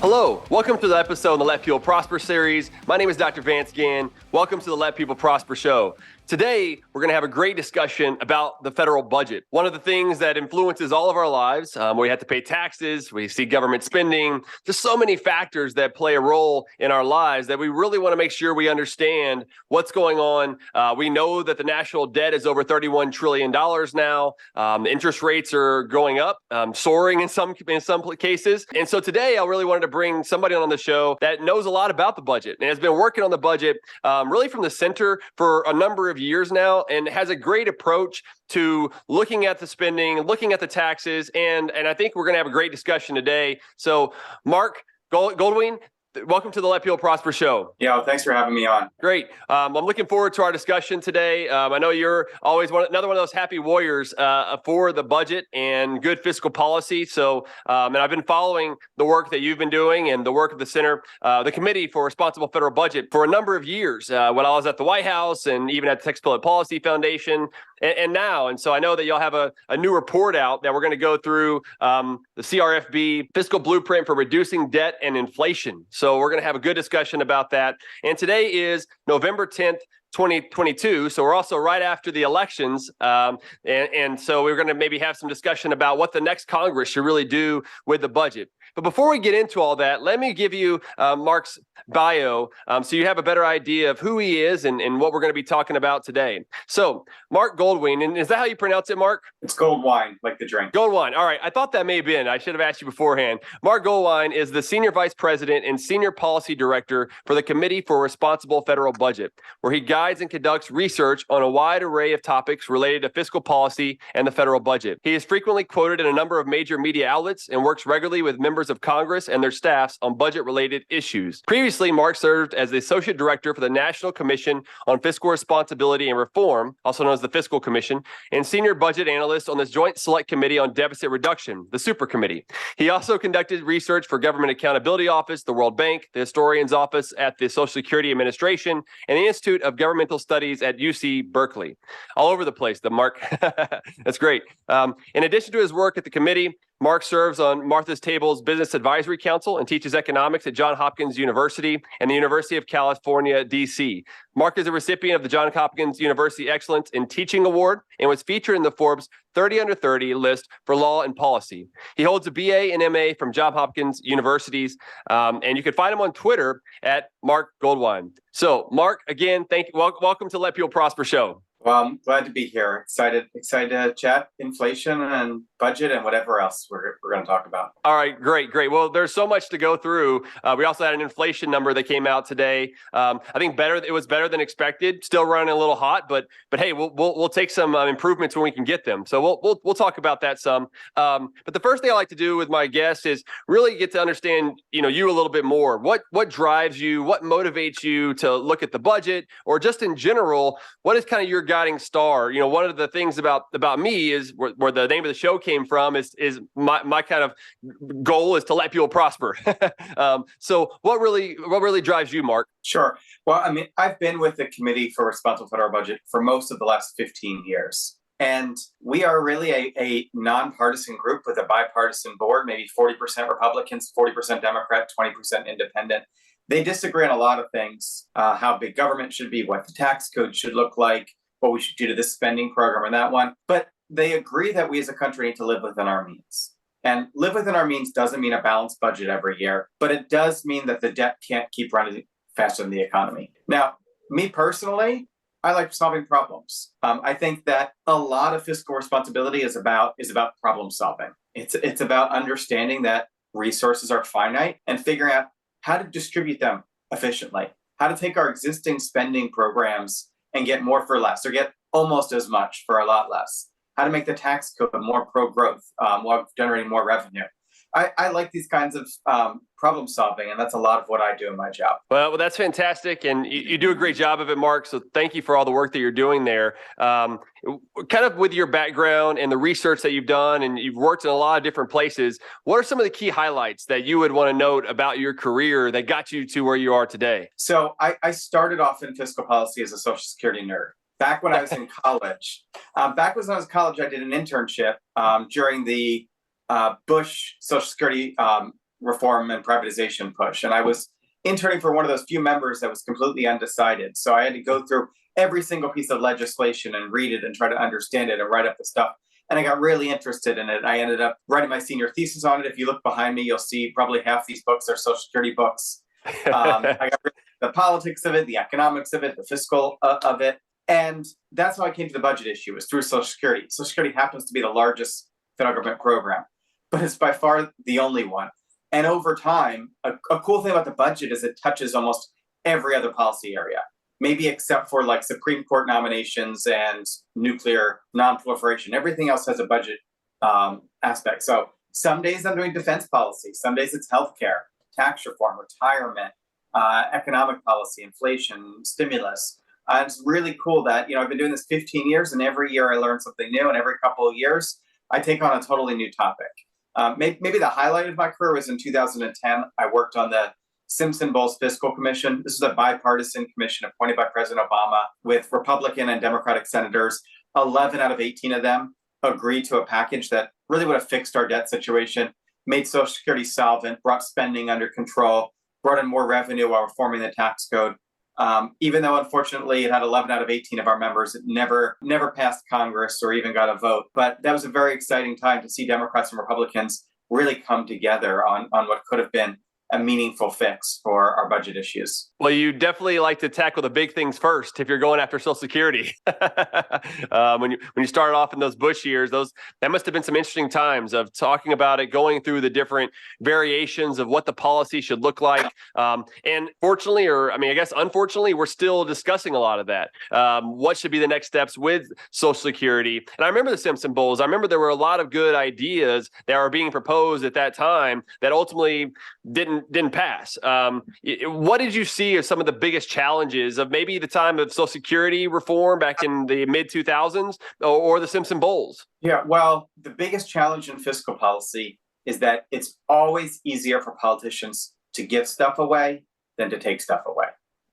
Hello, welcome to the episode of the Let People Prosper series. My name is Dr. Vance Gann. Welcome to the Let People Prosper show. Today, we're going to have a great discussion about the federal budget. One of the things that influences all of our lives, we have to pay taxes, we see government spending, just so many factors that play a role in our lives that we really want to make sure we understand what's going on. We know that the national debt is over $31 trillion now. Interest rates are going up, soaring in some cases. And so today, I really wanted to bring somebody on the show that knows a lot about the budget and has been working on the budget really from the center for a number of years now, and has a great approach to looking at the spending, looking at the taxes, and I think we're going to have a great discussion today. So, Marc Goldwein, welcome to the Let People Prosper show. Yeah, thanks for having me on. Great. I'm looking forward to our discussion today. I know you're always another one of those happy warriors for the budget and good fiscal policy. So, and I've been following the work that you've been doing and the work of the Center, the Committee for Responsible Federal Budget for a number of years when I was at the White House and even at the Texas Public Policy Foundation. And now, and so I know that you'll have a new report out that we're going to go through the CRFB fiscal blueprint for reducing debt and inflation. So we're going to have a good discussion about that. And today is November 10th, 2022. So we're also right after the elections. And so we're going to maybe have some discussion about what the next Congress should really do with the budget. But before we get into all that, let me give you Marc's bio so you have a better idea of who he is and what we're going to be talking about today. So Marc Goldwein, and is that how you pronounce it, Marc? It's Goldwein, like the drink. Goldwein. All right. I thought that may have been. I should have asked you beforehand. Marc Goldwein is the Senior Vice President and Senior Policy Director for the Committee for Responsible Federal Budget, where he guides and conducts research on a wide array of topics related to fiscal policy and the federal budget. He is frequently quoted in a number of major media outlets and works regularly with members of Congress and their staffs on budget-related issues. Previously, Marc served as the Associate Director for the National Commission on Fiscal Responsibility and Reform, also known as the Fiscal Commission, and Senior Budget Analyst on the Joint Select Committee on Deficit Reduction, the Super Committee. He also conducted research for Government Accountability Office, the World Bank, the Historian's Office at the Social Security Administration, and the Institute of Governmental Studies at UC Berkeley. All over the place, the Marc. That's great. In addition to his work at the committee, Marc serves on Martha's Table's Business Advisory Council and teaches economics at Johns Hopkins University and the University of California, D.C. Marc is a recipient of the Johns Hopkins University Excellence in Teaching Award and was featured in the Forbes 30 Under 30 list for law and policy. He holds a BA and MA from Johns Hopkins Universities, and you can find him on Twitter at Marc Goldwein. So, Marc, again, thank you. Welcome to Let People Prosper show. Well, I'm glad to be here. Excited to chat inflation and budget and whatever else we're going to talk about. All right, great. Well, there's so much to go through. We also had an inflation number that came out today. I think it was better than expected. Still running a little hot, but hey, we'll take some improvements when we can get them. So we'll talk about that some. But the first thing I like to do with my guests is really get to understand you a little bit more. What drives you? What motivates you to look at the budget, or just in general, what is kind of your guiding star? One of the things about me is where the name of the show came from is my kind of goal is to let people prosper. So what really drives you, Marc? Sure. Well, I mean, I've been with the Committee for Responsible Federal Budget for most of the last 15 years. And we are really a nonpartisan group with a bipartisan board, maybe 40% Republicans, 40% Democrat, 20% independent. They disagree on a lot of things, how big government should be, what the tax code should look like, what we should do to this spending program and that one. But they agree that we as a country need to live within our means. And live within our means doesn't mean a balanced budget every year, but it does mean that the debt can't keep running faster than the economy. Now, me personally, I like solving problems. I think that a lot of fiscal responsibility is about problem solving. It's about understanding that resources are finite and figuring out how to distribute them efficiently, how to take our existing spending programs and get more for less, or get almost as much for a lot less. How to make the tax code more pro-growth while generating more revenue. I like these kinds of problem solving, and that's a lot of what I do in my job. Well, that's fantastic, and you do a great job of it, Marc. So thank you for all the work that you're doing there. Kind of with your background and the research that you've done, and you've worked in a lot of different places, what are some of the key highlights that you would want to note about your career that got you to where you are today? So I started off in fiscal policy as a Social Security nerd. Back when I was in college, I did an internship during the Bush Social Security reform and privatization push. And I was interning for one of those few members that was completely undecided. So I had to go through every single piece of legislation and read it and try to understand it and write up the stuff. And I got really interested in it. I ended up writing my senior thesis on it. If you look behind me, you'll see probably half these books are Social Security books. I got really the politics of it, the economics of it, the fiscal of it. And that's how I came to the budget issue, was through Social Security. Social Security happens to be the largest federal government program, but it's by far the only one. And over time, a cool thing about the budget is it touches almost every other policy area, maybe except for like Supreme Court nominations and nuclear nonproliferation. Everything else has a budget aspect. So some days I'm doing defense policy, some days it's healthcare, tax reform, retirement, economic policy, inflation, stimulus. It's really cool that, I've been doing this 15 years and every year I learn something new, and every couple of years I take on a totally new topic. Maybe the highlight of my career was in 2010. I worked on the Simpson-Bowles Fiscal Commission. This is a bipartisan commission appointed by President Obama with Republican and Democratic senators. 11 out of 18 of them agreed to a package that really would have fixed our debt situation, made Social Security solvent, brought spending under control, brought in more revenue while reforming the tax code. Even though, unfortunately, it had 11 out of 18 of our members, it never passed Congress or even got a vote. But that was a very exciting time to see Democrats and Republicans really come together on what could have been a meaningful fix for our budget issues. Well, you definitely like to tackle the big things first if you're going after Social Security. When you started off in those Bush years, that must have been some interesting times of talking about it, going through the different variations of what the policy should look like. And fortunately, unfortunately, we're still discussing a lot of that. What should be the next steps with Social Security? And I remember the Simpson-Bowles. I remember there were a lot of good ideas that were being proposed at that time that ultimately didn't pass. What did you see as some of the biggest challenges of maybe the time of Social Security reform back in the mid 2000s or the Simpson-Bowles? Yeah, well, the biggest challenge in fiscal policy is that it's always easier for politicians to give stuff away than to take stuff away.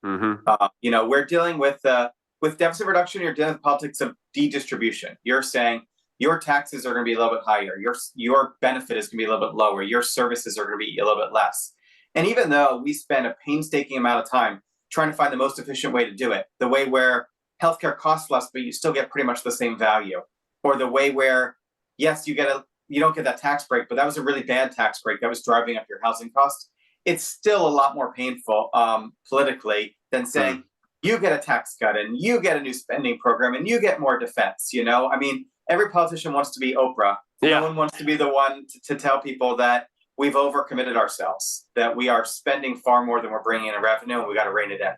Mm-hmm. We're dealing with deficit reduction. You're dealing with politics of redistribution. You're saying your taxes are going to be a little bit higher. Your benefit is going to be a little bit lower. Your services are going to be a little bit less. And even though we spend a painstaking amount of time trying to find the most efficient way to do it, the way where healthcare costs less, but you still get pretty much the same value, or the way where, yes, you don't get that tax break, but that was a really bad tax break that was driving up your housing costs. It's still a lot more painful politically than saying you get a tax cut and you get a new spending program and you get more defense. Every politician wants to be Oprah. Yeah. No one wants to be the one to tell people that we've overcommitted ourselves, that we are spending far more than we're bringing in revenue, and we got to rein it in.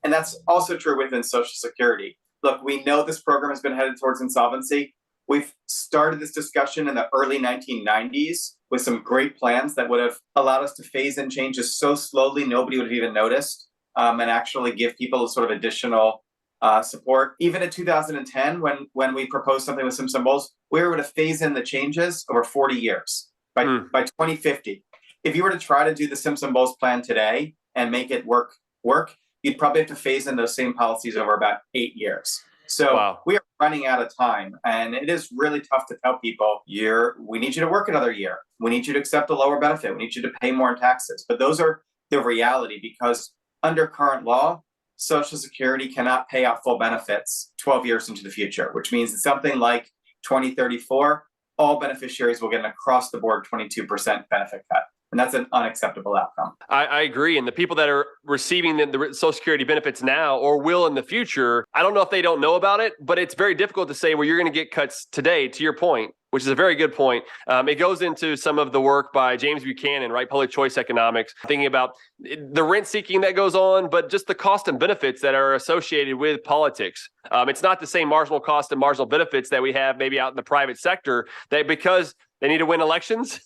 And that's also true within Social Security. Look, we know this program has been headed towards insolvency. We've started this discussion in the early 1990s with some great plans that would have allowed us to phase in changes so slowly nobody would have even noticed, and actually give people sort of additional support. Even in 2010, when we proposed something with Simpson-Bowles, we were able to phase in the changes over 40 years. By 2050, if you were to try to do the Simpson-Bowles plan today and make it work, you'd probably have to phase in those same policies over about 8 years. So we are running out of time, and it is really tough to tell people, we need you to work another year. We need you to accept a lower benefit. We need you to pay more in taxes. But those are the reality, because under current law, Social Security cannot pay out full benefits 12 years into the future, which means it's something like 2034, all beneficiaries will get an across-the-board 22% benefit cut. And that's an unacceptable outcome. I agree. And the people that are receiving the Social Security benefits now or will in the future, I don't know if they don't know about it, but it's very difficult to say, well, you're going to get cuts today, to your point, which is a very good point. It goes into some of the work by James Buchanan, right? Public choice economics, thinking about the rent seeking that goes on, but just the cost and benefits that are associated with politics. It's not the same marginal cost and marginal benefits that we have maybe out in the private sector, that because they need to win elections,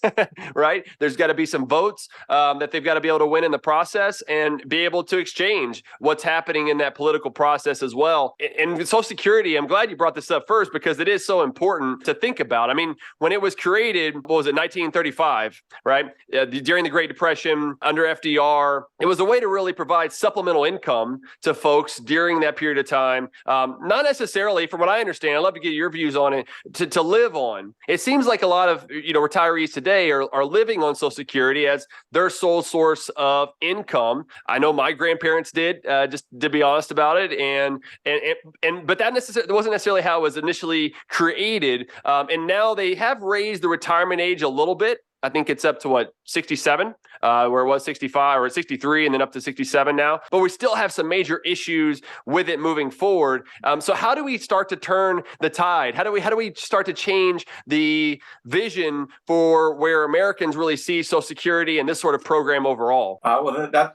right? There's got to be some votes that they've got to be able to win in the process and be able to exchange what's happening in that political process as well. And Social Security, I'm glad you brought this up first, because it is so important to think about. I mean, when it was created, 1935, right? During the Great Depression, under FDR, it was a way to really provide supplemental income to folks during that period of time. Not necessarily, from what I understand, I'd love to get your views on it, to live on. It seems like a lot of retirees today are living on Social Security as their sole source of income. I know my grandparents did, just to be honest about it, but that wasn't necessarily how it was initially created. And now they have raised the retirement age a little bit. I think it's up to 67, where it was 65 or 63, and then up to 67 now. But we still have some major issues with it moving forward. So how do we start to turn the tide? How do we start to change the vision for where Americans really see Social Security and this sort of program overall?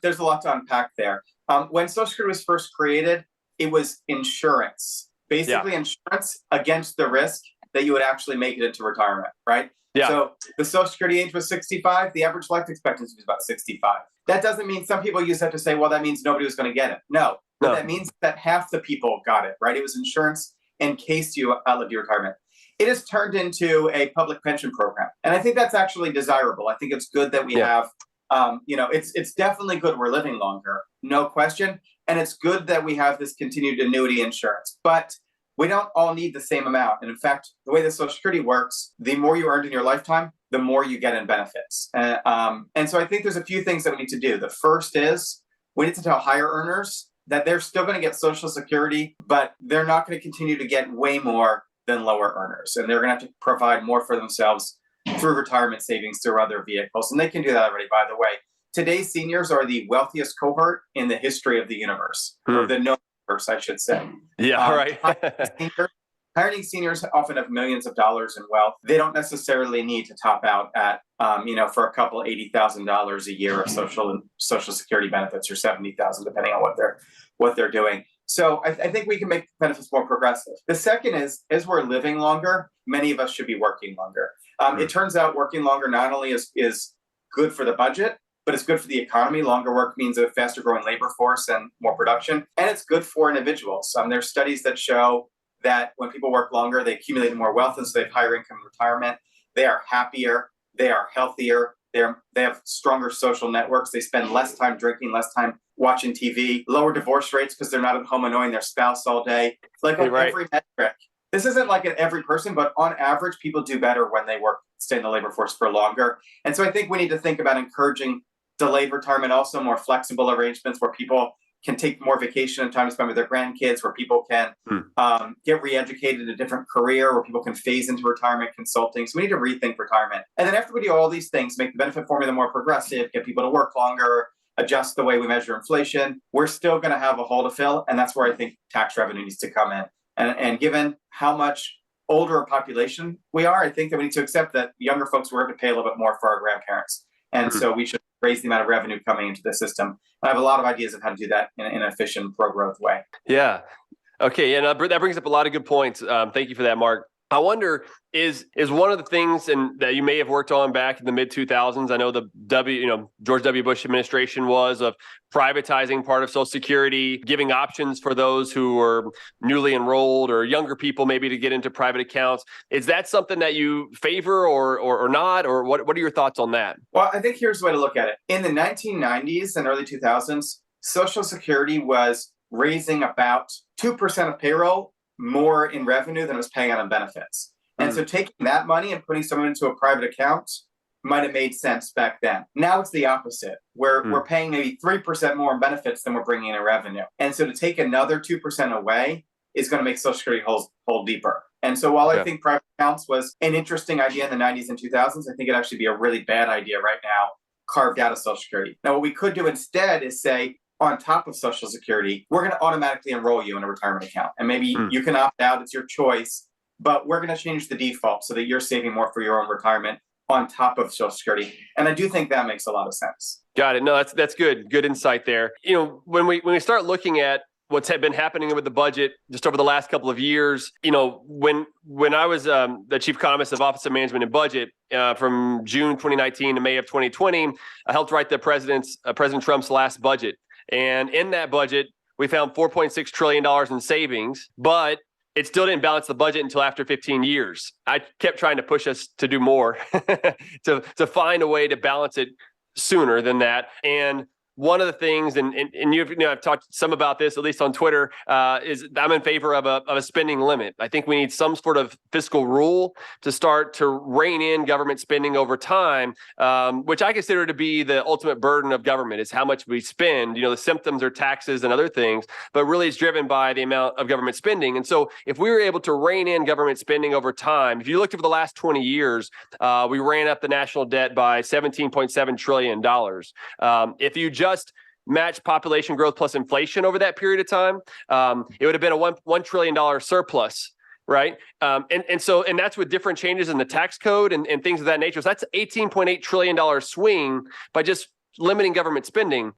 There's a lot to unpack there. When Social Security was first created, it was insurance, basically insurance against the risk that you would actually make it into retirement, right? Yeah. So the Social Security age was 65. The average life expectancy was about 65. That doesn't mean, some people use that to say, well, that means nobody was going to get it. No. That means that half the people got it, right? It was insurance in case you outlived your retirement. It has turned into a public pension program. And I think that's actually desirable. I think it's good that we have, it's definitely good we're living longer, no question. And it's good that we have this continued annuity insurance. But we don't all need the same amount. And in fact, the way the Social Security works, the more you earned in your lifetime, the more you get in benefits. And so I think there's a few things that we need to do. The first is we need to tell higher earners that they're still going to get Social Security, but they're not going to continue to get way more than lower earners. And they're going to have to provide more for themselves through retirement savings, through other vehicles. And they can do that already, by the way. Today's seniors are the wealthiest cohort in the history of the universe, or the known universe, I should say. Yeah, right. Hiring seniors often have millions of dollars in wealth. They don't necessarily need to top out at, for a couple $80,000 a year of social security benefits, or $70,000, depending on what they're doing. So I think we can make benefits more progressive. The second is, as we're living longer, many of us should be working longer. It turns out working longer not only is good for the budget, but it's good for the economy. Longer work means a faster growing labor force and more production. And it's good for individuals. There's studies that show that when people work longer, they accumulate more wealth, and so they have higher income in retirement. They are happier. They are healthier. They have stronger social networks. They spend less time drinking, less time watching TV, lower divorce rates because they're not at home annoying their spouse all day. Like on every metric. This isn't like at every person, but on average, people do better when they stay in the labor force for longer. And so I think we need to think about encouraging delayed retirement, also more flexible arrangements where people can take more vacation and time to spend with their grandkids, where people can get re-educated in a different career, where people can phase into retirement consulting. So we need to rethink retirement. And then after we do all these things, make the benefit formula more progressive, get people to work longer, adjust the way we measure inflation, we're still going to have a hole to fill. And that's where I think tax revenue needs to come in. And given how much older a population we are, I think that we need to accept that younger folks will have to pay a little bit more for our grandparents. And so we should raise the amount of revenue coming into the system. I have a lot of ideas of how to do that in an efficient, pro-growth way. Yeah. Okay. And that brings up a lot of good points. Thank you for that, Mark. I wonder, is one of the things that you may have worked on back in the mid 2000s? I know the George W. Bush administration was of privatizing part of Social Security, giving options for those who were newly enrolled or younger people maybe to get into private accounts. Is that something that you favor or not? Or what are your thoughts on that? Well, I think here's the way to look at it. In the 1990s and early 2000s, Social Security was raising about 2% of payroll more in revenue than it was paying out on benefits. And so taking that money and putting someone into a private account might have made sense back then. Now it's the opposite. We're paying maybe 3% more in benefits than we're bringing in revenue. And so to take another 2% away is going to make Social Security hold deeper. And so while I think private accounts was an interesting idea in the 90s and 2000s, I think it'd actually be a really bad idea right now, carved out of Social Security. Now, what we could do instead is say, on top of Social Security, we're going to automatically enroll you in a retirement account. And maybe you can opt out, it's your choice, but we're going to change the default so that you're saving more for your own retirement on top of Social Security. And I do think that makes a lot of sense. Got it. No, that's good. Good insight there. When we start looking at what's been happening with the budget just over the last couple of years, when I was the chief economist of Office of Management and Budget from June 2019 to May of 2020, I helped write the President Trump's last budget. And in that budget, we found $4.6 trillion in savings, but it still didn't balance the budget until after 15 years. I kept trying to push us to do more, to find a way to balance it sooner than that. And one of the things, and I've talked some about this, at least on Twitter, is I'm in favor of a spending limit. I think we need some sort of fiscal rule to start to rein in government spending over time, which I consider to be the ultimate burden of government, is how much we spend. The symptoms are taxes and other things, but really it's driven by the amount of government spending. And so if we were able to rein in government spending over time, if you looked over the last 20 years, we ran up the national debt by $17.7 trillion. If you just match population growth plus inflation over that period of time, it would have been a $1 trillion surplus, right? And that's with different changes in the tax code and things of that nature. So that's $18.8 trillion swing by just limiting government spending.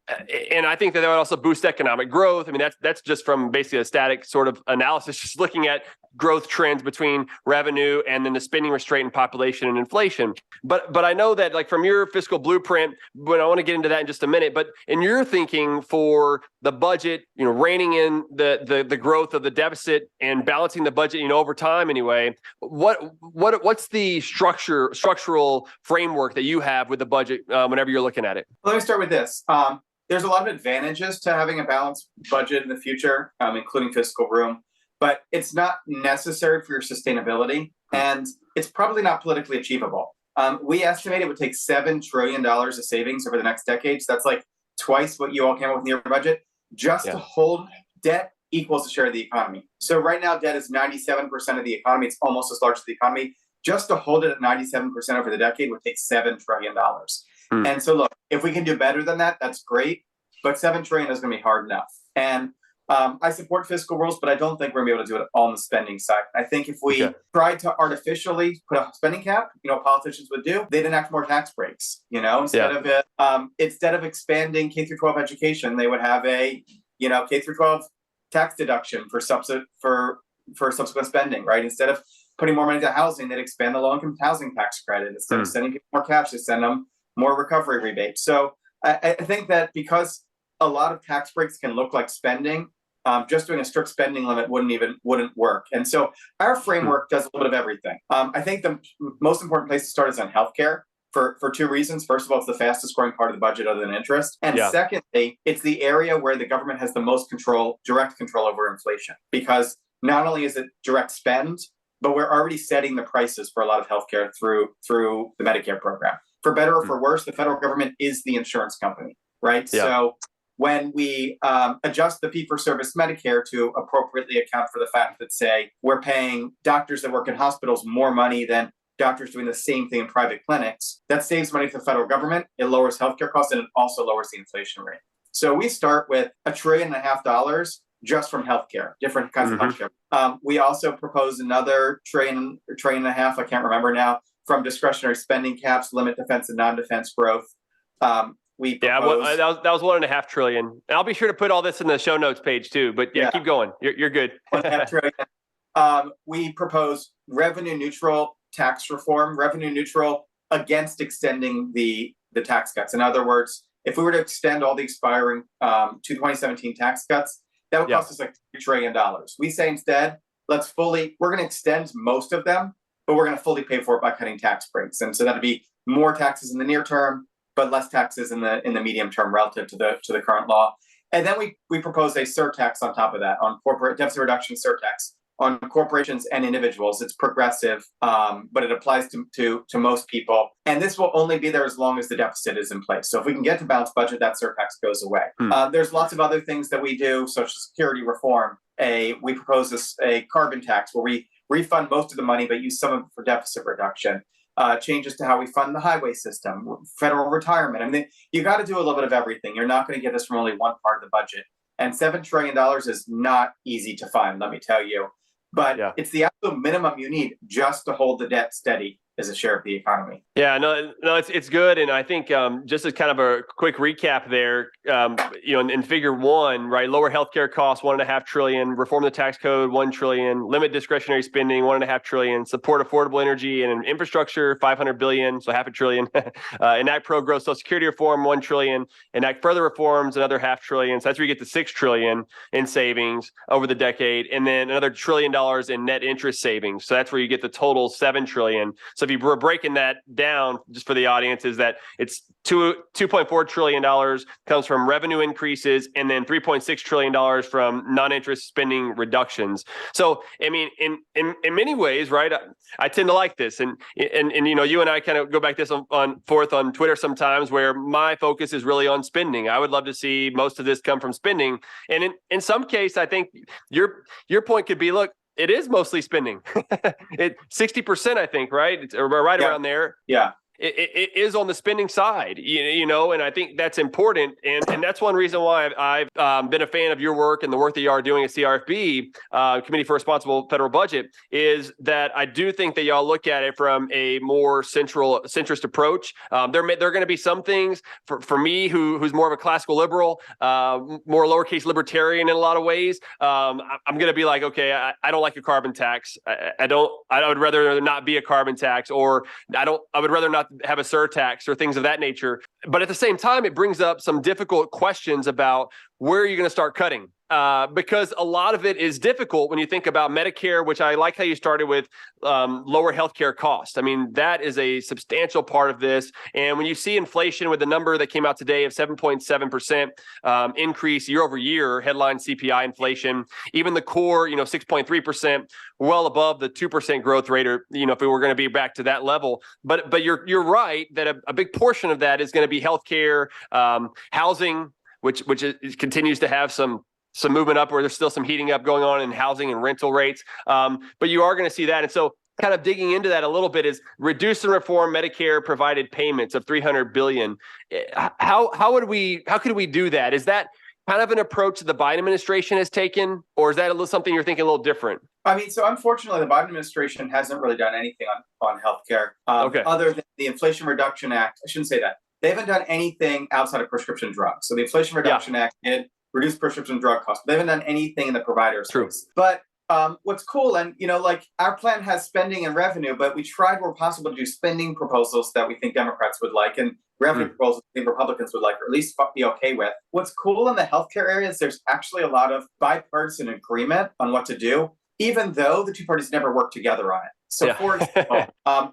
And I think that would also boost economic growth. I mean, that's just from basically a static sort of analysis, just looking at growth trends between revenue and then the spending restraint and population and inflation. But I know that, like, from your fiscal blueprint, but I want to get into that in just a minute, but in your thinking for the budget, reining in the growth of the deficit and balancing the budget, over time anyway, what's the structural framework that you have with the budget whenever you're looking at it? Let me start with this. There's a lot of advantages to having a balanced budget in the future, including fiscal room, but it's not necessary for your sustainability, and it's probably not politically achievable. We estimate it would take $7 trillion of savings over the next decade. So that's like twice what you all came up with in your budget, just to hold debt equals the share of the economy. So right now, debt is 97% of the economy. It's almost as large as the economy. Just to hold it at 97% over the decade would take $7 trillion. And so, look, if we can do better than that, that's great. But $7 trillion is going to be hard enough. And I support fiscal rules, but I don't think we're going to be able to do it all on the spending side. I think if we tried to artificially put a spending cap, politicians would do, they'd enact more tax breaks. Instead of expanding K through 12 education, they would have a K through 12 tax deduction for subsequent spending, right? Instead of putting more money into housing, they'd expand the low-income housing tax credit. Instead of sending people more cash, they send them more recovery rebates. So I think that because a lot of tax breaks can look like spending, just doing a strict spending limit wouldn't work. And so our framework does a little bit of everything. I think the most important place to start is on healthcare for two reasons. First of all, it's the fastest growing part of the budget other than interest. And secondly, it's the area where the government has the most direct control over inflation, because not only is it direct spend, but we're already setting the prices for a lot of healthcare through the Medicare program. For better or for worse, the federal government is the insurance company, right? Yeah. So when we adjust the fee-for-service Medicare to appropriately account for the fact that, say, we're paying doctors that work in hospitals more money than doctors doing the same thing in private clinics, that saves money to the federal government, it lowers healthcare costs, and it also lowers the inflation rate. So we start with $1.5 trillion just from healthcare, different kinds of healthcare. We also propose another $1.5 trillion, I can't remember now, from discretionary spending caps, limit defense and non-defense growth. That was $1.5 trillion. And I'll be sure to put all this in the show notes page too. But keep going. You're good. $1.5 trillion. We propose revenue neutral tax reform, revenue neutral against extending the tax cuts. In other words, if we were to extend all the expiring 2017 tax cuts, that would cost us like $3 trillion. We say instead, we're going to extend most of them, but we're going to fully pay for it by cutting tax breaks. And so that'd be more taxes in the near term, but less taxes in the medium term relative to the current law. And then we propose a surtax on top of that, on corporate deficit reduction surtax on corporations and individuals. It's progressive, but it applies to most people. And this will only be there as long as the deficit is in place. So if we can get to balanced budget, that surtax goes away. There's lots of other things that we do, Social Security reform. We propose a carbon tax where we refund most of the money, but use some of it for deficit reduction. Changes to how we fund the highway system, federal retirement. I mean, you got to do a little bit of everything. You're not going to get this from only one part of the budget. And $7 trillion is not easy to find, let me tell you. But it's the absolute minimum you need just to hold the debt steady as a share of the economy. Yeah, no, it's good. And I think just as kind of a quick recap there, in figure one, right, lower healthcare costs, $1.5 trillion, reform the tax code, $1 trillion, limit discretionary spending, $1.5 trillion, support affordable energy and infrastructure, $500 billion, so $0.5 trillion, enact pro-growth Social Security reform, $1 trillion, enact further reforms, another $0.5 trillion. So that's where you get to $6 trillion in savings over the decade, and then another $1 trillion in net interest savings. So that's where you get the total $7 trillion. So So if you were breaking that down, just for the audience, is that it's $2.4 trillion comes from revenue increases, and then $3.6 trillion from non-interest spending reductions. So, I mean, in many ways, right, I tend to like this. And you and I kind of go back this forth on Twitter sometimes, where my focus is really on spending. I would love to see most of this come from spending. And in some case, I think your point could be, look, it is mostly spending. 60%, I think, right? It's right around there. Yeah. It is on the spending side, and I think that's important. And that's one reason why I've been a fan of your work and the work that you are doing at CRFB, Committee for Responsible Federal Budget, is that I do think that y'all look at it from a more centrist approach. There are going to be some things for me who's more of a classical liberal, more lowercase libertarian in a lot of ways. I'm going to be like, okay, I don't like a carbon tax. I would rather not be a carbon tax, or I would rather not have a surtax or things of that nature. But at the same time, it brings up some difficult questions about where are you going to start cutting? Because a lot of it is difficult when you think about Medicare, which I like how you started with lower healthcare costs. I mean, that is a substantial part of this. And when you see inflation with the number that came out today of 7.7% increase year over year, headline CPI inflation, even the core, 6.3%, well above the 2% growth rate, or, if we were going to be back to that level. But you're right that a big portion of that is going to be healthcare, housing, which continues to have some movement up, where there's still some heating up going on in housing and rental rates. But you are going to see that. And so kind of digging into that a little bit is reduce and reform Medicare provided payments of $300 billion. How could we do that? Is that kind of an approach that the Biden administration has taken, or is that something you're thinking a little different? I mean, so unfortunately, the Biden administration hasn't really done anything on healthcare, other than the Inflation Reduction Act. I shouldn't say that. They haven't done anything outside of prescription drugs. So the Inflation Reduction Act did reduce prescription drug costs. They haven't done anything in the provider space. But what's cool, and our plan has spending and revenue, but we tried where possible to do spending proposals that we think Democrats would like, and revenue proposals we think Republicans would like, or at least be okay with. What's cool in the healthcare area is there's actually a lot of bipartisan agreement on what to do, even though the two parties never work together on it. So, for example,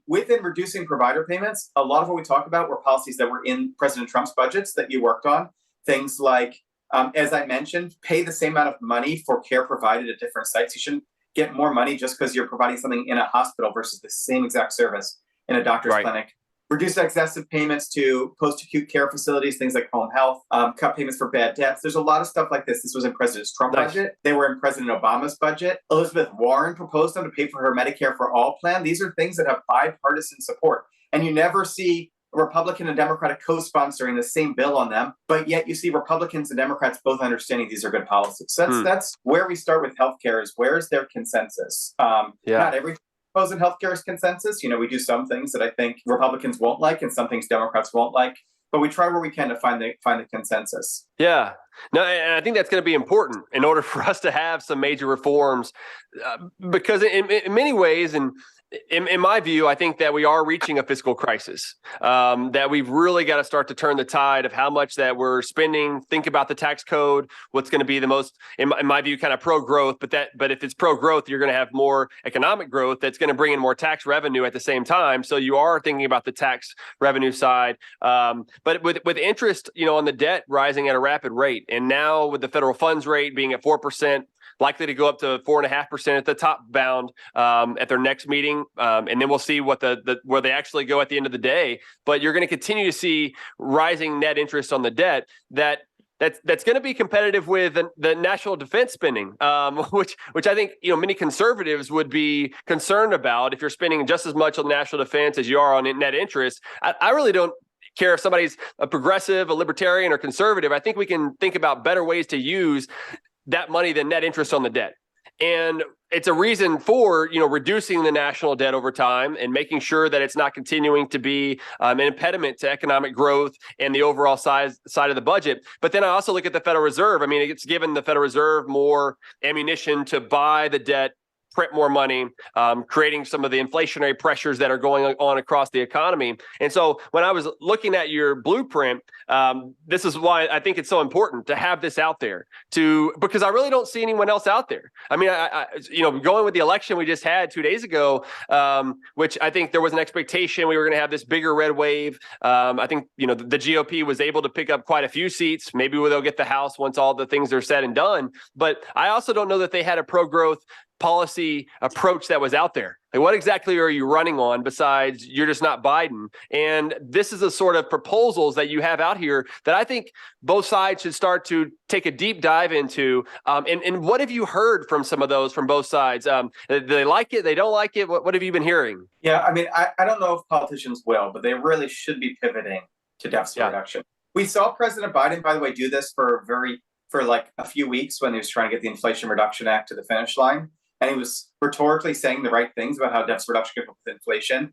within reducing provider payments, a lot of what we talk about were policies that were in President Trump's budgets that you worked on. Things like, as I mentioned, pay the same amount of money for care provided at different sites. You shouldn't get more money just because you're providing something in a hospital versus the same exact service in a doctor's clinic. Reduce excessive payments to post-acute care facilities, things like home health, cut payments for bad debts. There's a lot of stuff like this. This was in President Trump's budget. They were in President Obama's budget. Elizabeth Warren proposed them to pay for her Medicare for All plan. These are things that have bipartisan support. And you never see a Republican and Democratic co-sponsoring the same bill on them, but yet you see Republicans and Democrats both understanding these are good policies. So that's where we start with healthcare, is where is their consensus? Not every proposed in healthcare is consensus. We do some things that I think Republicans won't like and some things Democrats won't like, but we try where we can to find the consensus. Yeah. No, and I think that's going to be important in order for us to have some major reforms, because in many ways, and in my view, I think that we are reaching a fiscal crisis, that we've really got to start to turn the tide of how much that we're spending. Think about the tax code, what's going to be the most, in my view, kind of pro-growth. But if it's pro-growth, you're going to have more economic growth that's going to bring in more tax revenue at the same time. So you are thinking about the tax revenue side. But with interest, on the debt rising at a rapid rate, and now with the federal funds rate being at 4%, likely to go up to 4.5% at the top bound at their next meeting, and then we'll see what where they actually go at the end of the day. But you're going to continue to see rising net interest on the debt that's going to be competitive with the national defense spending, which I think many conservatives would be concerned about. If you're spending just as much on national defense as you are on net interest, I really don't care if somebody's a progressive, a libertarian, or conservative. I think we can think about better ways to use that money than net interest on the debt. And it's a reason for, reducing the national debt over time and making sure that it's not continuing to be an impediment to economic growth and the overall side of the budget. But then I also look at the Federal Reserve. I mean, it's given the Federal Reserve more ammunition to buy the debt print more money, creating some of the inflationary pressures that are going on across the economy. And so when I was looking at your blueprint, this is why I think it's so important to have this out there, because I really don't see anyone else out there. I mean, going with the election we just had 2 days ago, which I think there was an expectation we were going to have this bigger red wave. I think, the GOP was able to pick up quite a few seats. Maybe they'll get the House once all the things are said and done. But I also don't know that they had a pro-growth policy approach that was out there. Like, what exactly are you running on besides you're just not Biden? And this is the sort of proposals that you have out here that I think both sides should start to take a deep dive into. And what have you heard from some of those from both sides? They like it? They don't like it? What have you been hearing? Yeah, I mean, I don't know if politicians will, but they really should be pivoting to deficit reduction. We saw President Biden, by the way, do this for like a few weeks when he was trying to get the Inflation Reduction Act to the finish line. And he was rhetorically saying the right things about how deficit reduction could help with inflation.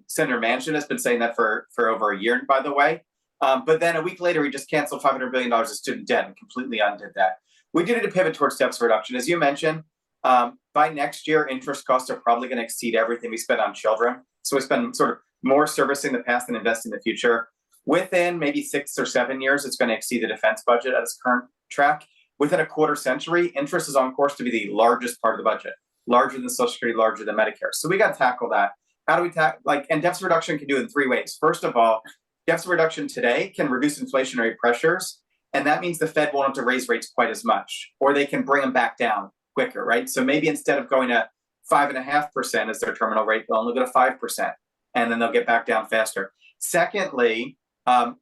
Senator Manchin has been saying that for over a year, by the way. But then a week later, he just canceled $500 billion of student debt and completely undid that. We did need to pivot towards deficit reduction. As you mentioned, by next year, interest costs are probably going to exceed everything we spend on children. So we spend sort of more servicing the past than investing in the future. Within maybe 6 or 7 years, it's going to exceed the defense budget at its current track. Within a quarter century, interest is on course to be the largest part of the budget, larger than Social Security, larger than Medicare. So we got to tackle that. How do we and deficit reduction can do it in 3 ways. First of all, deficit reduction today can reduce inflationary pressures, and that means the Fed won't have to raise rates quite as much, or they can bring them back down quicker, right? So maybe instead of going to 5.5% as their terminal rate, they'll only go to 5%, and then they'll get back down faster. Secondly,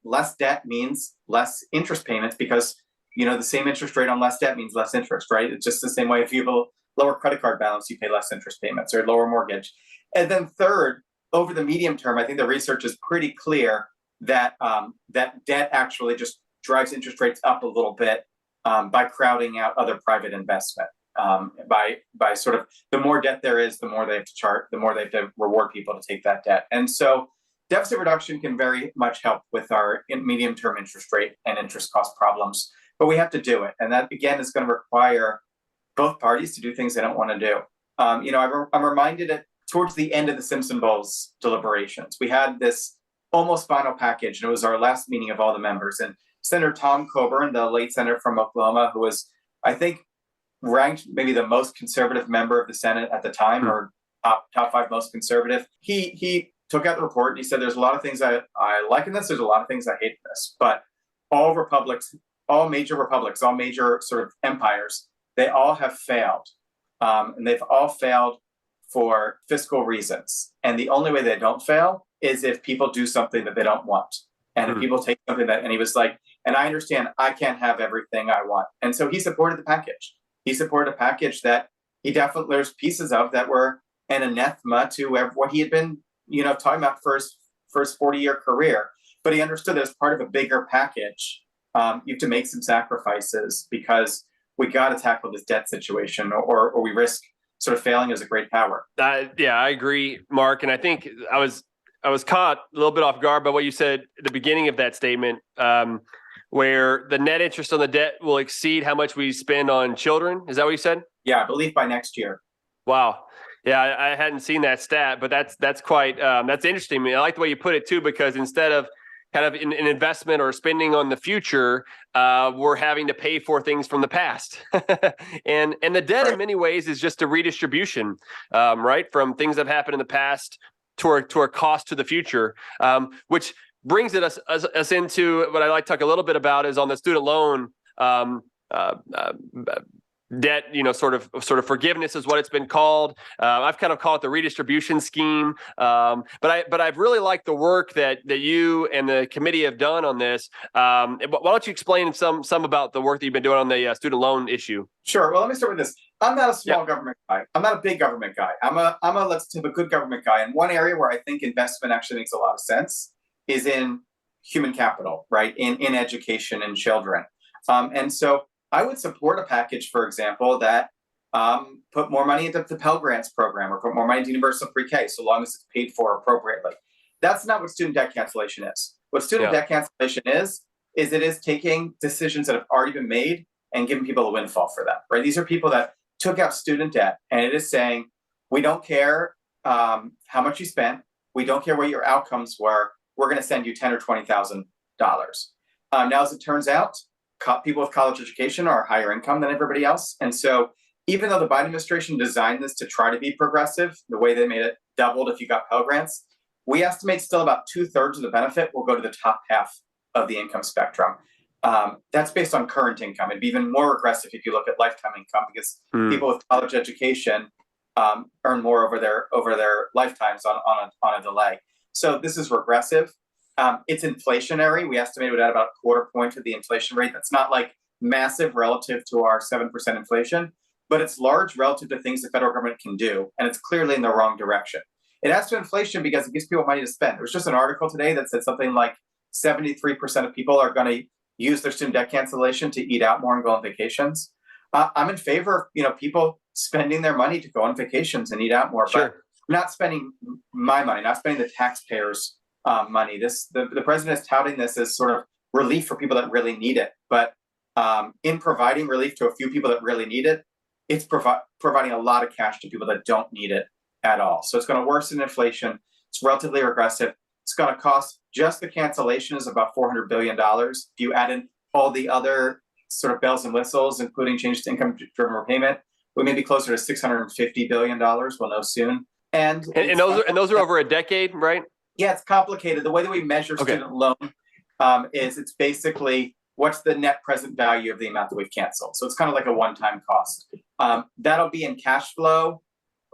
less debt means less interest payments because the same interest rate on less debt means less interest, right? It's just the same way if you have a lower credit card balance, you pay less interest payments or lower mortgage. And then third, over the medium term, I think the research is pretty clear that that debt actually just drives interest rates up a little bit by crowding out other private investment. By sort of the more debt there is, the more they have to the more they have to reward people to take that debt. And so deficit reduction can very much help with our medium-term interest rate and interest cost problems. But we have to do it. And that, again, is going to require both parties to do things they don't want to do. I'm reminded that towards the end of the Simpson Bowl's deliberations, we had this almost final package, and it was our last meeting of all the members. And Senator Tom Coburn, the late senator from Oklahoma, who was, I think, ranked maybe the most conservative member of the Senate at the time, or top 5 most conservative, he took out the report and he said, there's a lot of things I like in this, there's a lot of things I hate in this, but all major republics, all major sort of empires, they all have failed. And they've all failed for fiscal reasons. And the only way they don't fail is if people do something that they don't want. And if people take something and he was like, and I understand I can't have everything I want. And so he supported the package. He supported a package that there's pieces of that were an anathema to what he had been, talking about for his 40-year career. But he understood that as part of a bigger package, you have to make some sacrifices because we got to tackle this debt situation or we risk sort of failing as a great power. Yeah, I agree, Mark. And I think I was caught a little bit off guard by what you said at the beginning of that statement, where the net interest on the debt will exceed how much we spend on children. Is that what you said? Yeah, I believe by next year. Wow. Yeah, I hadn't seen that stat, but that's quite that's interesting. I mean, I like the way you put it too, because instead of kind of an investment or spending on the future, we're having to pay for things from the past. and the debt in many ways is just a redistribution, right? From things that have happened in the past to a cost to the future, which brings us into what I like to talk a little bit about is on the student loan debt, sort of forgiveness is what it's been called. I've kind of called it the redistribution scheme. But I've really liked the work that you and the committee have done on this. Why don't you explain some about the work that you've been doing on the student loan issue? Sure. Well, let me start with this. I'm not a small government guy. I'm not a big government guy. I'm a let's have a good government guy. And one area where I think investment actually makes a lot of sense is in human capital, right? In education and children. And so I would support a package, for example, that put more money into the Pell Grants program or put more money into universal pre-K, so long as it's paid for appropriately. That's not what student debt cancellation is. What student debt cancellation is it is taking decisions that have already been made and giving people a windfall for them, right? These are people that took out student debt, and it is saying, we don't care how much you spent, we don't care what your outcomes were, we're going to send you $10,000 or $20,000. Now, as it turns out, people with college education are higher income than everybody else. And so even though the Biden administration designed this to try to be progressive, the way they made it doubled if you got Pell Grants, we estimate still about 2/3 of the benefit will go to the top half of the income spectrum. That's based on current income. It'd be even more regressive if you look at lifetime income, because people with college education earn more over their lifetimes on a delay. So this is regressive. It's inflationary. We estimate it would add about a quarter point to the inflation rate. That's not like massive relative to our 7% inflation, but it's large relative to things the federal government can do. And it's clearly in the wrong direction. It adds to inflation because it gives people money to spend. There was just an article today that said something like 73% of people are going to use their student debt cancellation to eat out more and go on vacations. I'm in favor of people spending their money to go on vacations and eat out more, but not spending my money, not spending the taxpayers' money. The president is touting this as sort of relief for people that really need it, but in providing relief to a few people that really need it, it's providing a lot of cash to people that don't need it at all. So it's going to worsen inflation. It's relatively regressive. It's going to cost, just the cancellation is about $400 billion. If you add in all the other sort of bells and whistles, including changes to income-driven repayment, we may be closer to $650 billion. We'll know soon. And those are over a decade, right? Yeah, it's complicated. The way that we measure student loan is it's basically what's the net present value of the amount that we've canceled. So it's kind of like a one-time cost. That'll be in cash flow.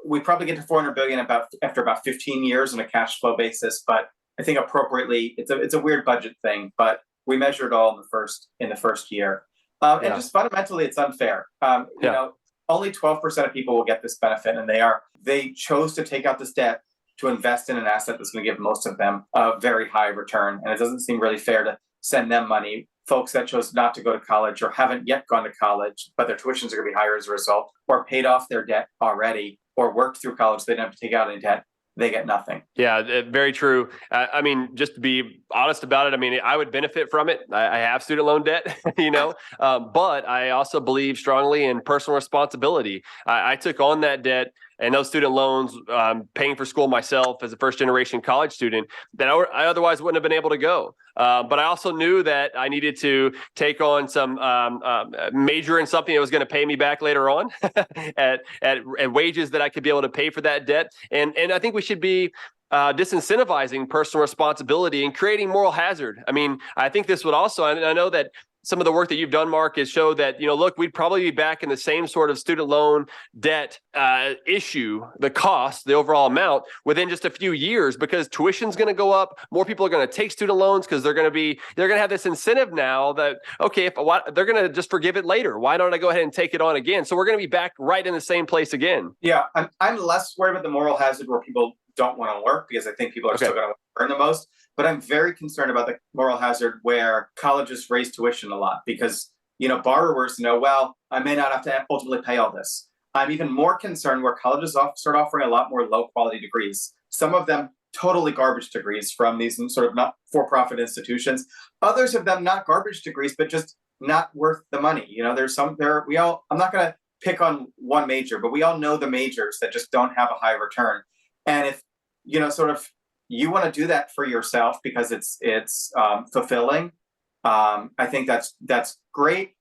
We probably get to $400 billion after about 15 years on a cash flow basis, but I think appropriately, it's a weird budget thing, but we measure it all in the first year. And just fundamentally, it's unfair. Only 12% of people will get this benefit, and they chose to take out this debt to invest in an asset that's going to give most of them a very high return. And it doesn't seem really fair to send them money. Folks that chose not to go to college or haven't yet gone to college, but their tuitions are going to be higher as a result, or paid off their debt already, or worked through college, they don't have to take out any debt. They get nothing. Yeah, very true. I mean, just to be honest about it, I mean, I would benefit from it. I have student loan debt, but I also believe strongly in personal responsibility. I took on that debt and those student loans, paying for school myself as a first-generation college student, that I otherwise wouldn't have been able to go. But I also knew that I needed to take on some major in something that was going to pay me back later on at wages that I could be able to pay for that debt. And I think we should be disincentivizing personal responsibility and creating moral hazard. I mean, I think this would also, and I know that some of the work that you've done, Mark, has showed that, look, we'd probably be back in the same sort of student loan debt issue, the cost, the overall amount, within just a few years, because tuition's going to go up. More people are going to take student loans because they're going to have this incentive now that, okay, they're going to just forgive it later. Why don't I go ahead and take it on again? So we're going to be back right in the same place again. Yeah, I'm less worried about the moral hazard where people don't want to work, because I think people are still going to earn the most. But I'm very concerned about the moral hazard where colleges raise tuition a lot, because, borrowers know, well, I may not have to ultimately pay all this. I'm even more concerned where colleges start offering a lot more low quality degrees. Some of them totally garbage degrees from these sort of not for-profit institutions. Others of them not garbage degrees, but just not worth the money. I'm not going to pick on one major, but we all know the majors that just don't have a high return. And if, you want to do that for yourself because it's fulfilling, I think that's great,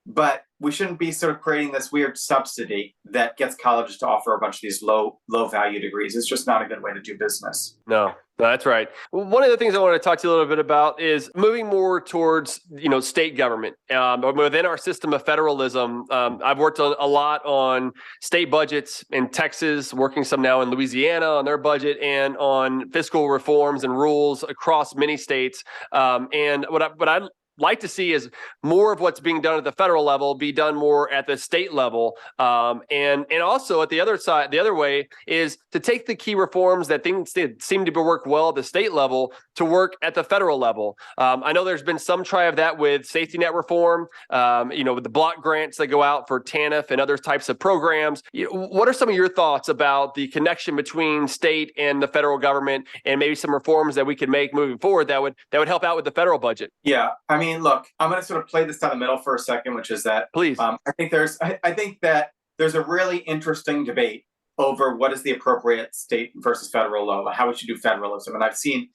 but we shouldn't be sort of creating this weird subsidy that gets colleges to offer a bunch of these low value degrees. It's just not a good way to do business. No, that's right. Well, one of the things I want to talk to you a little bit about is moving more towards, state government. Within our system of federalism, I've worked a lot on state budgets in Texas, working some now in Louisiana on their budget, and on fiscal reforms and rules across many states. And what I like to see is more of what's being done at the federal level be done more at the state level, and also at the other side, the other way is to take the key reforms that seem to work well at the state level to work at the federal level. I know there's been some try of that with safety net reform, with the block grants that go out for TANF and other types of programs. What are some of your thoughts about the connection between state and the federal government, and maybe some reforms that we could make moving forward that would help out with the federal budget? Yeah, I mean, look, I'm going to sort of play this down the middle for a second, which is that, please. I think that there's a really interesting debate over what is the appropriate state versus federal law, how we should do federalism. And I've seen,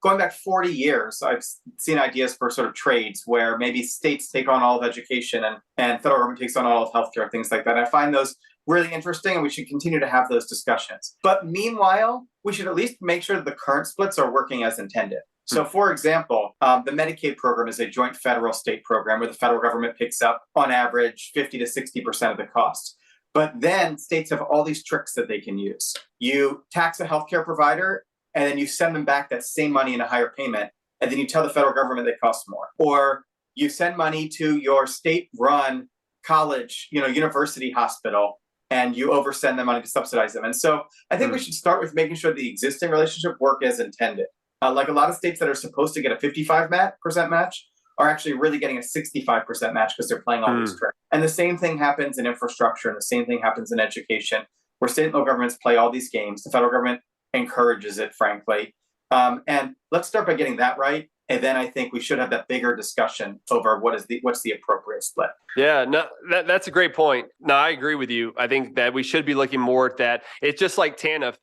going back 40 years, I've seen ideas for sort of trades where maybe states take on all of education and federal government takes on all of healthcare, things like that. And I find those really interesting, and we should continue to have those discussions. But meanwhile, we should at least make sure that the current splits are working as intended. So, for example, the Medicaid program is a joint federal-state program where the federal government picks up, on average, 50 to 60% of the cost. But then states have all these tricks that they can use. You tax a healthcare provider, and then you send them back that same money in a higher payment, and then you tell the federal government they cost more. Or you send money to your state-run college, university hospital, and you oversend them money to subsidize them. And so I think we should start with making sure the existing relationship work as intended. Like a lot of states that are supposed to get a 55% match are actually really getting a 65% match because they're playing all these tricks. And the same thing happens in infrastructure, and the same thing happens in education, where state and local governments play all these games. The federal government encourages it, frankly. And let's start by getting that right. And then I think we should have that bigger discussion over what's the appropriate split. Yeah, no, that's a great point. No, I agree with you. I think that we should be looking more at that. It's just like TANF.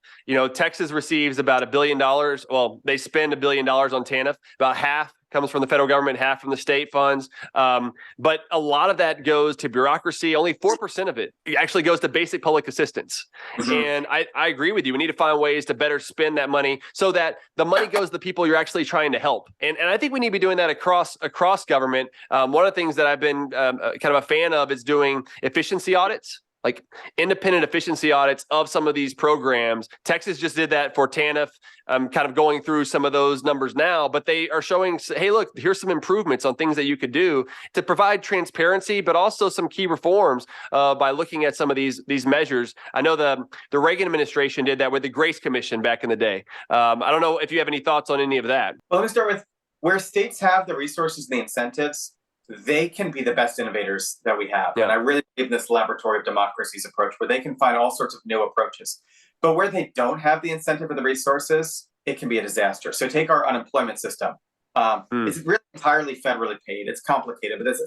Texas receives about $1 billion. Well, they spend $1 billion on TANF. About half comes from the federal government, half from the state funds. But a lot of that goes to bureaucracy. Only 4% of it actually goes to basic public assistance. And I agree with you. We need to find ways to better spend that money so that the money goes to the people you're actually trying to help. And I think we need to be doing that across government. One of the things that I've been kind of a fan of is doing efficiency audits, like independent efficiency audits of some of these programs. Texas just did that for TANF. I'm kind of going through some of those numbers now, but they are showing, hey, look, here's some improvements on things that you could do to provide transparency, but also some key reforms by looking at some of these measures. I know the Reagan administration did that with the Grace Commission back in the day. I don't know if you have any thoughts on any of that. Well, let me start with where states have the resources and the incentives. They can be the best innovators that we have. Yeah. And I really believe in this laboratory of democracies approach where they can find all sorts of new approaches. But where they don't have the incentive or the resources, it can be a disaster. So take our unemployment system. It's really entirely federally paid. It's complicated, but it's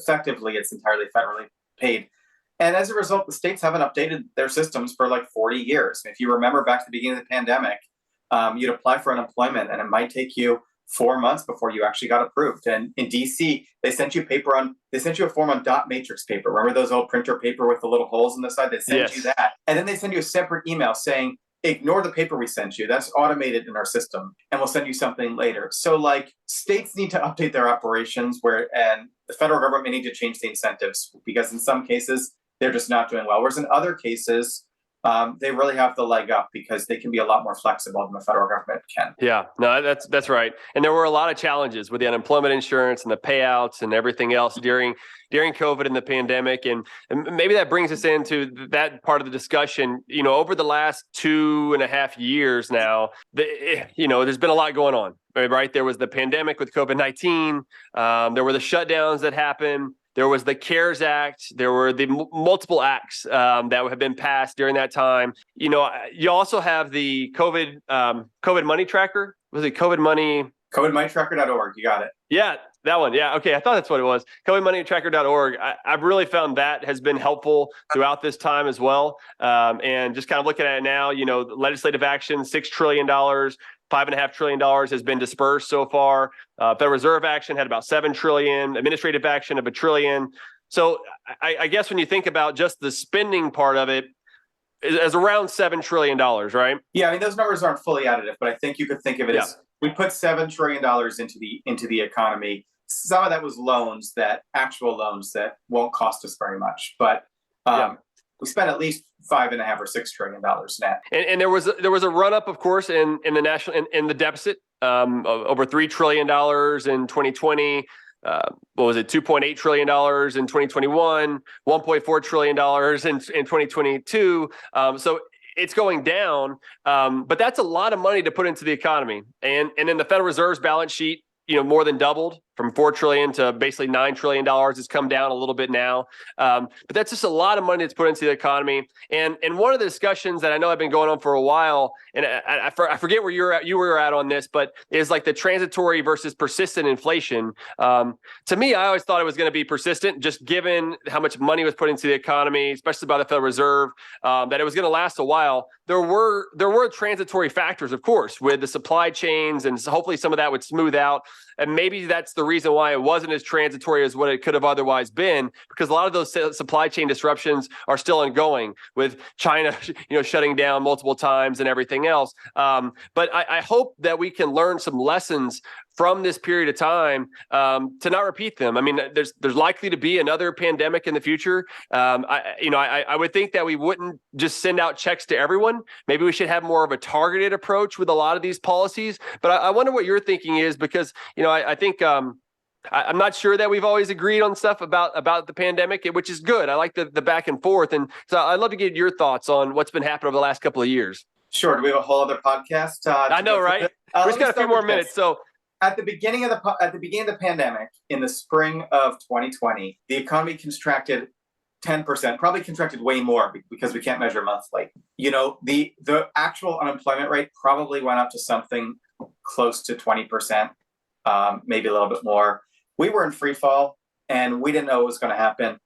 entirely federally paid. And as a result, the states haven't updated their systems for like 40 years. If you remember back to the beginning of the pandemic, you'd apply for unemployment and it might take you 4 months before you actually got approved. And in DC, they sent you a form on dot matrix paper. Remember those old printer paper with the little holes in the side? They send you that. And then they send you a separate email saying, ignore the paper we sent you. That's automated in our system. And we'll send you something later. So like states need to update their operations and the federal government may need to change the incentives because in some cases, they're just not doing well. Whereas in other cases, they really have the leg up because they can be a lot more flexible than the federal government can. Yeah, no, that's right. And there were a lot of challenges with the unemployment insurance and the payouts and everything else during COVID and the pandemic. And maybe that brings us into that part of the discussion. Over the last 2.5 years now, there's been a lot going on, right? There was the pandemic with COVID-19. There were the shutdowns that happened. There was the CARES Act. There were the multiple acts that have been passed during that time. You also have the COVID money tracker. Was it COVID money? COVIDmoneytracker.org. You got it. Yeah, that one. Yeah. Okay. I thought that's what it was. COVIDmoneytracker.org. I've really found that has been helpful throughout this time as well. And just kind of looking at it now, legislative action, $6 trillion. $5.5 trillion has been dispersed so far. Federal Reserve action had about $7 trillion, administrative action of $1 trillion. So I guess when you think about just the spending part of it, is around $7 trillion, right? Yeah, I mean, those numbers aren't fully additive, but I think you could think of it as we put $7 trillion into the economy. Some of that was actual loans that won't cost us very much, but we spent at least $5.5 or $6 trillion net. And there was a run up, of course, in the national in the deficit, over $3 trillion in 2020. What was it? $2.8 trillion in 2021, $1.4 trillion in 2022. So it's going down, but that's a lot of money to put into the economy. And then the Federal Reserve's balance sheet, more than doubled from $4 trillion to basically $9 trillion. Has come down a little bit now. But that's just a lot of money that's put into the economy. And one of the discussions that I know have been going on for a while, and I forget where you were at on this, but is like the transitory versus persistent inflation. To me, I always thought it was going to be persistent, just given how much money was put into the economy, especially by the Federal Reserve, that it was going to last a while. There were transitory factors, of course, with the supply chains, and so hopefully some of that would smooth out. And maybe that's the reason why it wasn't as transitory as what it could have otherwise been, because a lot of those supply chain disruptions are still ongoing, with China, shutting down multiple times and everything else. But I hope that we can learn some lessons from this period of time to not repeat them. I mean, there's likely to be another pandemic in the future. I would think that we wouldn't just send out checks to everyone. Maybe we should have more of a targeted approach with a lot of these policies. But I wonder what your thinking is, because I think I'm not sure that we've always agreed on stuff about the pandemic, which is good. I like the back and forth, and so I'd love to get your thoughts on what's been happening over the last couple of years. Sure. Do we have a whole other podcast? I know, right? We just got a few more minutes, so. At the beginning of the pandemic, in the spring of 2020, the economy contracted 10%, probably contracted way more because we can't measure monthly. The actual unemployment rate probably went up to something close to 20%, maybe a little bit more. We were in free fall, and we didn't know what was going to happen.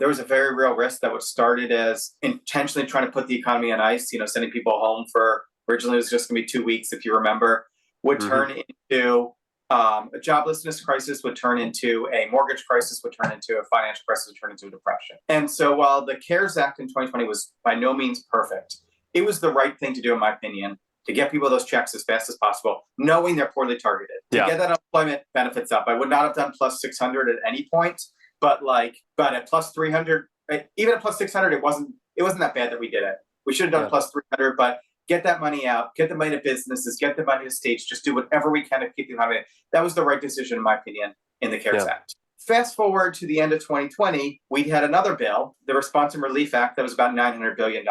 There was a very real risk that was started as intentionally trying to put the economy on ice, sending people home for, originally it was just going to be 2 weeks, if you remember, would turn into a joblessness crisis, would turn into a mortgage crisis, would turn into a financial crisis, would turn into a depression. And so while the CARES Act in 2020 was by no means perfect, it was the right thing to do, in my opinion, to get people those checks as fast as possible, knowing they're poorly targeted. To get that unemployment benefits up. I would not have done plus 600 at any point, but at plus 300, even at plus 600, it wasn't that bad that we did it. We should have done plus 300, but get that money out, get the money to businesses, get the money to states, just do whatever we can to keep the economy. That was the right decision, in my opinion, in the CARES Act. Fast forward to the end of 2020, we had another bill, the Response and Relief Act, that was about $900 billion.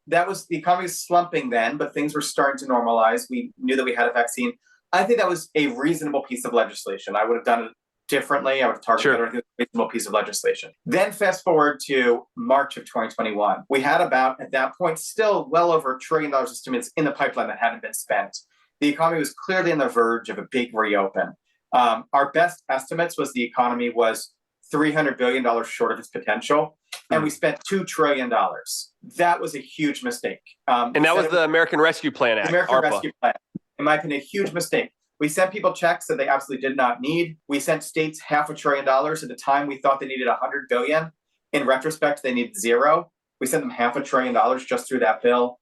The economy was slumping then, but things were starting to normalize. We knew that we had a vaccine. I think that was a reasonable piece of legislation. I would have done it differently. I would have targeted a reasonable piece of legislation. Then fast forward to March of 2021. We had about, at that point, still well over $1 trillion estimates in the pipeline that hadn't been spent. The economy was clearly on the verge of a big reopen. Our best estimates was the economy was $300 billion short of its potential, and we spent $2 trillion. That was a huge mistake. And that was the American Rescue Plan Act. The American Rescue Plan. In my opinion, a huge mistake. We sent people checks that they absolutely did not need. We sent states $500 billion. At the time, we thought they needed $100 billion. In retrospect, they needed zero. We sent them $500 billion just through that bill.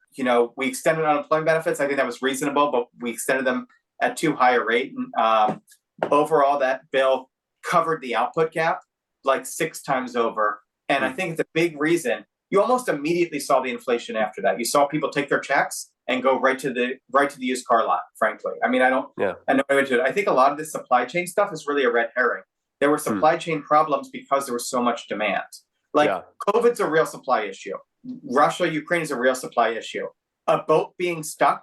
We extended unemployment benefits. I think that was reasonable, but we extended them at too high a rate. And overall, that bill covered the output gap like 6 times over. And I think it's a big reason. You almost immediately saw the inflation after that. You saw people take their checks and go right to the used car lot, frankly. I mean, I know I think a lot of this supply chain stuff is really a red herring. There were supply chain problems because there was so much demand. COVID's a real supply issue. Russia, Ukraine is a real supply issue. A boat being stuck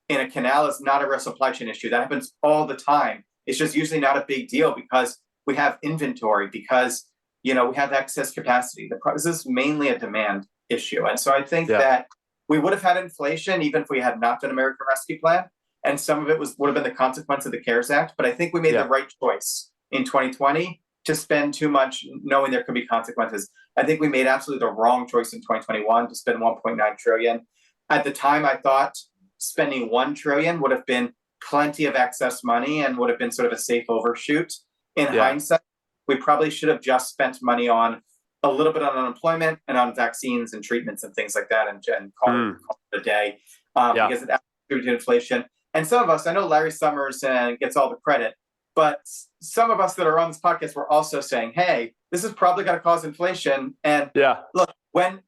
in a canal is not a real supply chain issue. That happens all the time. It's just usually not a big deal because we have inventory, because we have excess capacity. This is mainly a demand issue. And so I think that we would have had inflation even if we had not done American Rescue Plan. And some of it would have been the consequence of the CARES Act. But I think we made the right choice in 2020 to spend too much knowing there could be consequences. I think we made absolutely the wrong choice in 2021 to spend $1.9 trillion. At the time, I thought spending $1 trillion would have been plenty of excess money and would have been sort of a safe overshoot. In hindsight, we probably should have just spent money on a little bit on unemployment and on vaccines and treatments and things like that, and call it a day, because it contributed to inflation. And some of us, I know Larry Summers gets all the credit, but some of us that are on this podcast were also saying, hey, this is probably going to cause inflation. And look, when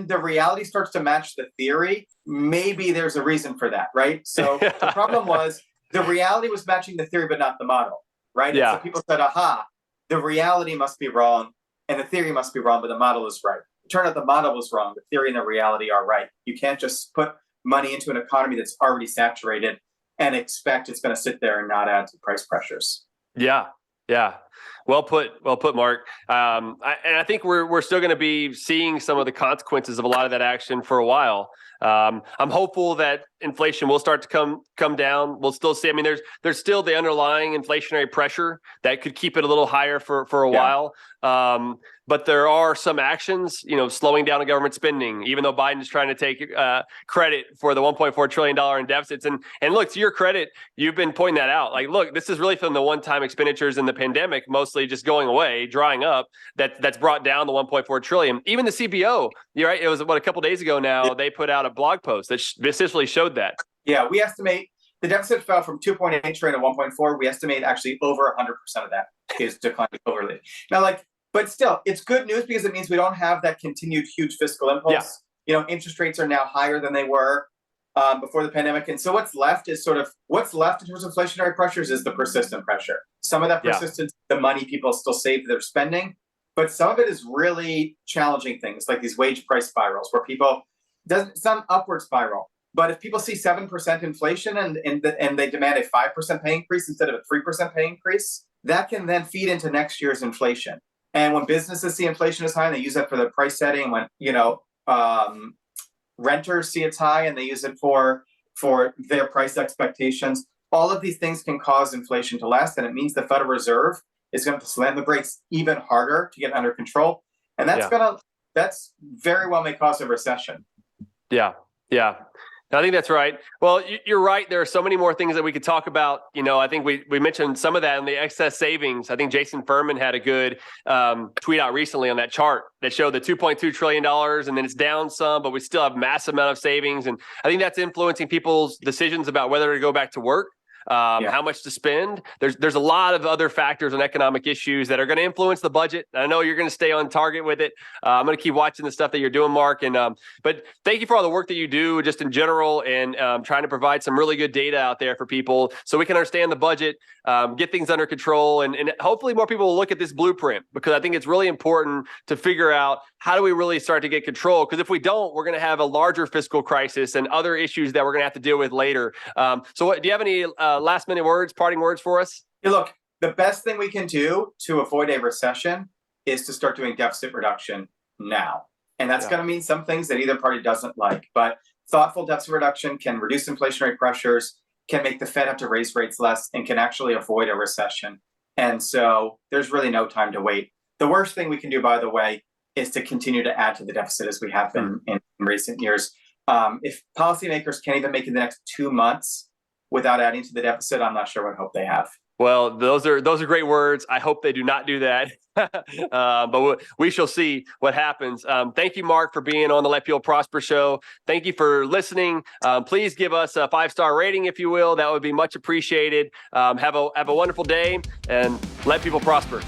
the reality starts to match the theory, maybe there's a reason for that, right? So the problem was the reality was matching the theory, but not the model, right? And so people said, aha, the reality must be wrong and the theory must be wrong, but the model is right. It turned out the model was wrong. The theory and the reality are right. You can't just put money into an economy that's already saturated and expect it's going to sit there and not add to price pressures. Yeah. Yeah. Well put, Mark. And I think we're still going to be seeing some of the consequences of a lot of that action for a while. I'm hopeful that inflation will start to come down. We'll still see. I mean, there's still the underlying inflationary pressure that could keep it a little higher for a while. But there are some actions, slowing down the government spending, even though Biden is trying to take credit for the $1.4 trillion in deficits. And look, to your credit, you've been pointing that out. Like, look, this is really from the one-time expenditures in the pandemic, mostly just going away, drying up. That's brought down the $1.4 trillion. Even the CBO, you're right. It was a couple days ago now. They put out a blog post that essentially showed that. Yeah, we estimate the deficit fell from 2.8 trillion to 1.4. We estimate actually over 100% of that is declining overly. Now, but still, it's good news because it means we don't have that continued huge fiscal impulse. Yeah. Interest rates are now higher than they were before the pandemic. And so what's left in terms of inflationary pressures is the persistent pressure. Some of that persistence, the money people still save they're spending, but some of it is really challenging things like these wage price spirals where it's not an upward spiral. But if people see 7% inflation and they demand a 5% pay increase instead of a 3% pay increase, that can then feed into next year's inflation. And when businesses see inflation is high, and they use that for their price setting. When renters see it's high, and they use it for their price expectations. All of these things can cause inflation to last, and it means the Federal Reserve is going to slam the brakes even harder to get under control, and that's very well may cause a recession. Yeah. I think that's right. Well, you're right. There are so many more things that we could talk about. I think we mentioned some of that in the excess savings. I think Jason Furman had a good tweet out recently on that chart that showed the $2.2 trillion, and then it's down some, but we still have massive amount of savings. And I think that's influencing people's decisions about whether to go back to work. How much to spend. There's a lot of other factors and economic issues that are going to influence the budget. I know you're going to stay on target with it. I'm going to keep watching the stuff that you're doing, Mark. And but thank you for all the work that you do just in general, and trying to provide some really good data out there for people so we can understand the budget, get things under control, and hopefully more people will look at this blueprint, because I think it's really important to figure out how do we really start to get control, because if we don't, we're going to have a larger fiscal crisis and other issues that we're going to have to deal with later. So do you have any last minute parting words for us? Hey, look, the best thing we can do to avoid a recession is to start doing deficit reduction now. And that's going to mean some things that either party doesn't like. But thoughtful deficit reduction can reduce inflationary pressures, can make the Fed have to raise rates less, and can actually avoid a recession. And so there's really no time to wait. The worst thing we can do, by the way, is to continue to add to the deficit as we have been in recent years. If policymakers can't even make it the next 2 months without adding to the deficit, I'm not sure what hope they have. Well, those are great words. I hope they do not do that. But we shall see what happens. Thank you, Mark, for being on the Let People Prosper show. Thank you for listening. Please give us a 5-star rating, if you will. That would be much appreciated. Have a wonderful day, and let people prosper.